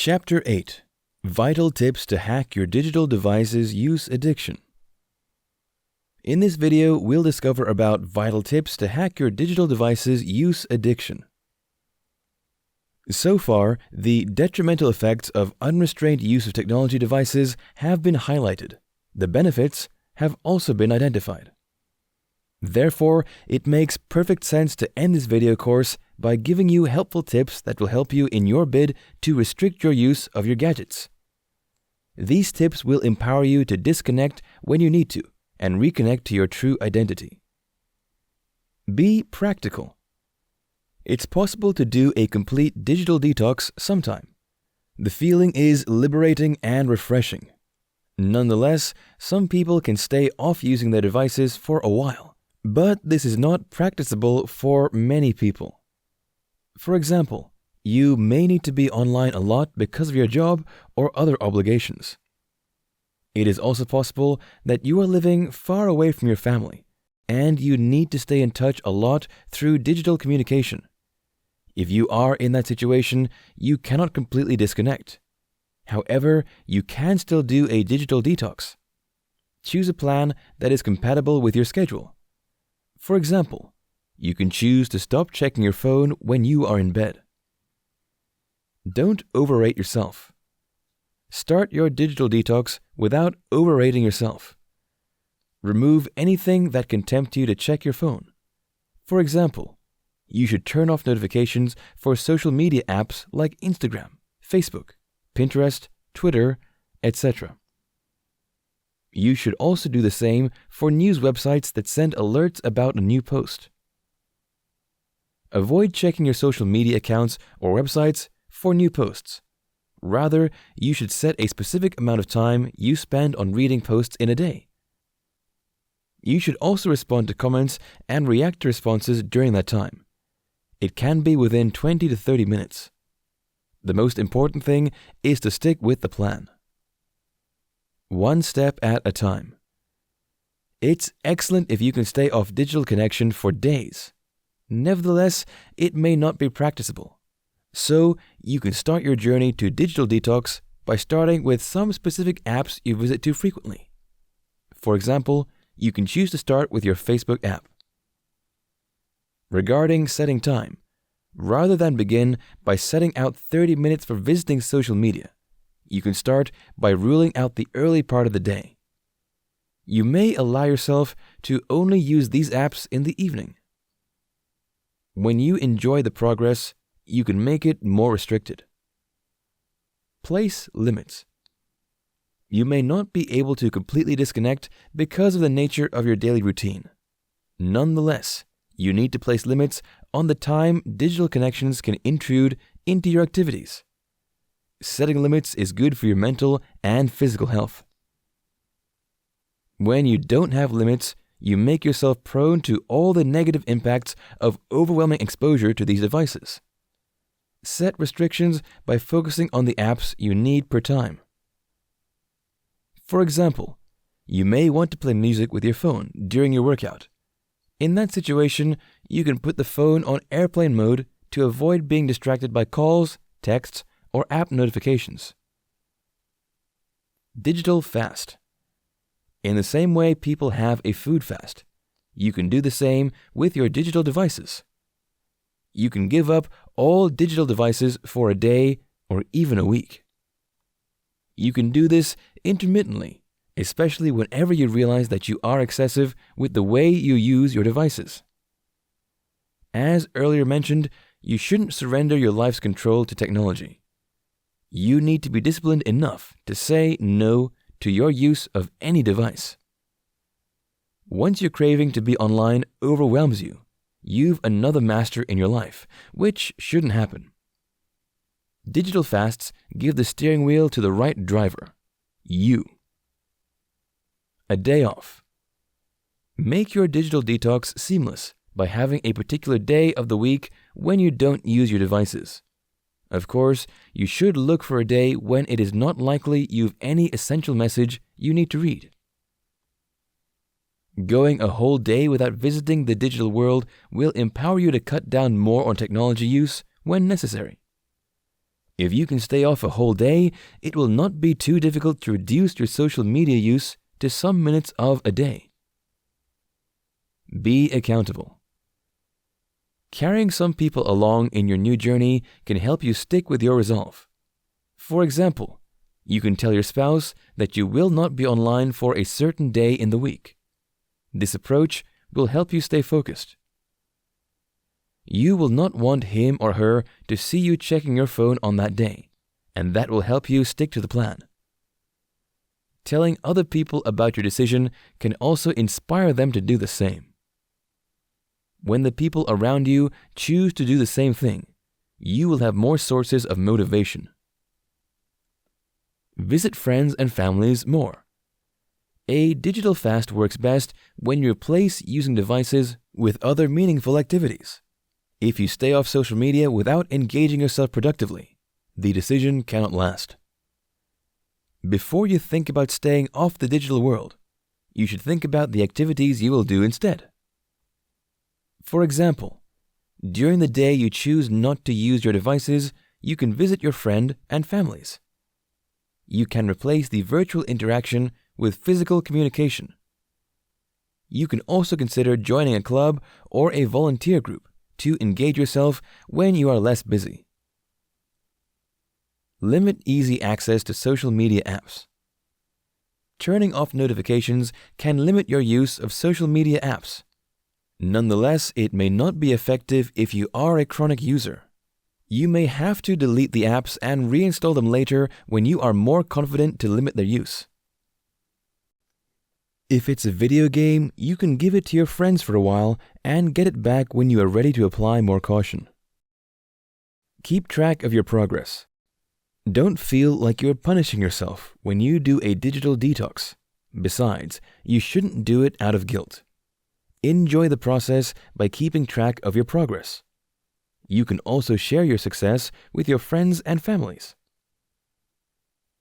Chapter 8: Vital Tips to Hack Your Digital Devices Use Addiction. In this video, we'll discover about vital tips to hack your digital devices use addiction. So far, the detrimental effects of unrestrained use of technology devices have been highlighted. The benefits have also been identified. Therefore, it makes perfect sense to end this video course by giving you helpful tips that will help you in your bid to restrict your use of your gadgets. These tips will empower you to disconnect when you need to and reconnect to your true identity. Be practical. It's possible to do a complete digital detox sometime. The feeling is liberating and refreshing. Nonetheless, some people can stay off using their devices for a while, but this is not practicable for many people. For example, you may need to be online a lot because of your job or other obligations. It is also possible that you are living far away from your family, and you need to stay in touch a lot through digital communication. If you are in that situation, you cannot completely disconnect. However, you can still do a digital detox. Choose a plan that is compatible with your schedule. For example, you can choose to stop checking your phone when you are in bed. Don't overrate yourself. Start your digital detox without overrating yourself. Remove anything that can tempt you to check your phone. For example, you should turn off notifications for social media apps like Instagram, Facebook, Pinterest, Twitter, etc. You should also do the same for news websites that send alerts about a new post. Avoid checking your social media accounts or websites for new posts. Rather, you should set a specific amount of time you spend on reading posts in a day. You should also respond to comments and react to responses during that time. It can be within 20 to 30 minutes. The most important thing is to stick with the plan. One step at a time. It's excellent if you can stay off digital connection for days. Nevertheless, it may not be practicable. So, you can start your journey to digital detox by starting with some specific apps you visit too frequently. For example, you can choose to start with your Facebook app. Regarding setting time, rather than begin by setting out 30 minutes for visiting social media, you can start by ruling out the early part of the day. You may allow yourself to only use these apps in the evening. When you enjoy the progress, you can make it more restricted. Place limits. You may not be able to completely disconnect because of the nature of your daily routine. Nonetheless, you need to place limits on the time digital connections can intrude into your activities. Setting limits is good for your mental and physical health. When you don't have limits, you make yourself prone to all the negative impacts of overwhelming exposure to these devices. Set restrictions by focusing on the apps you need per time. For example, you may want to play music with your phone during your workout. In that situation, you can put the phone on airplane mode to avoid being distracted by calls, texts, or app notifications. Digital fast. In the same way people have a food fast, you can do the same with your digital devices. You can give up all digital devices for a day or even a week. You can do this intermittently, especially whenever you realize that you are excessive with the way you use your devices. As earlier mentioned, you shouldn't surrender your life's control to technology. You need to be disciplined enough to say no to your use of any device. Once your craving to be online overwhelms you, you've another master in your life, which shouldn't happen. Digital fasts give the steering wheel to the right driver, you. A day off. Make your digital detox seamless by having a particular day of the week when you don't use your devices. Of course, you should look for a day when it is not likely you have any essential message you need to read. Going a whole day without visiting the digital world will empower you to cut down more on technology use when necessary. If you can stay off a whole day, it will not be too difficult to reduce your social media use to some minutes of a day. Be accountable. Carrying some people along in your new journey can help you stick with your resolve. For example, you can tell your spouse that you will not be online for a certain day in the week. This approach will help you stay focused. You will not want him or her to see you checking your phone on that day, and that will help you stick to the plan. Telling other people about your decision can also inspire them to do the same. When the people around you choose to do the same thing, you will have more sources of motivation. Visit friends and families more. A digital fast works best when you replace using devices with other meaningful activities. If you stay off social media without engaging yourself productively, the decision cannot last. Before you think about staying off the digital world, you should think about the activities you will do instead. For example, during the day you choose not to use your devices, you can visit your friend and families. You can replace the virtual interaction with physical communication. You can also consider joining a club or a volunteer group to engage yourself when you are less busy. Limit easy access to social media apps. Turning off notifications can limit your use of social media apps. Nonetheless, it may not be effective if you are a chronic user. You may have to delete the apps and reinstall them later when you are more confident to limit their use. If it's a video game, you can give it to your friends for a while and get it back when you are ready to apply more caution. Keep track of your progress. Don't feel like you're punishing yourself when you do a digital detox. Besides, you shouldn't do it out of guilt. Enjoy the process by keeping track of your progress. You can also share your success with your friends and families.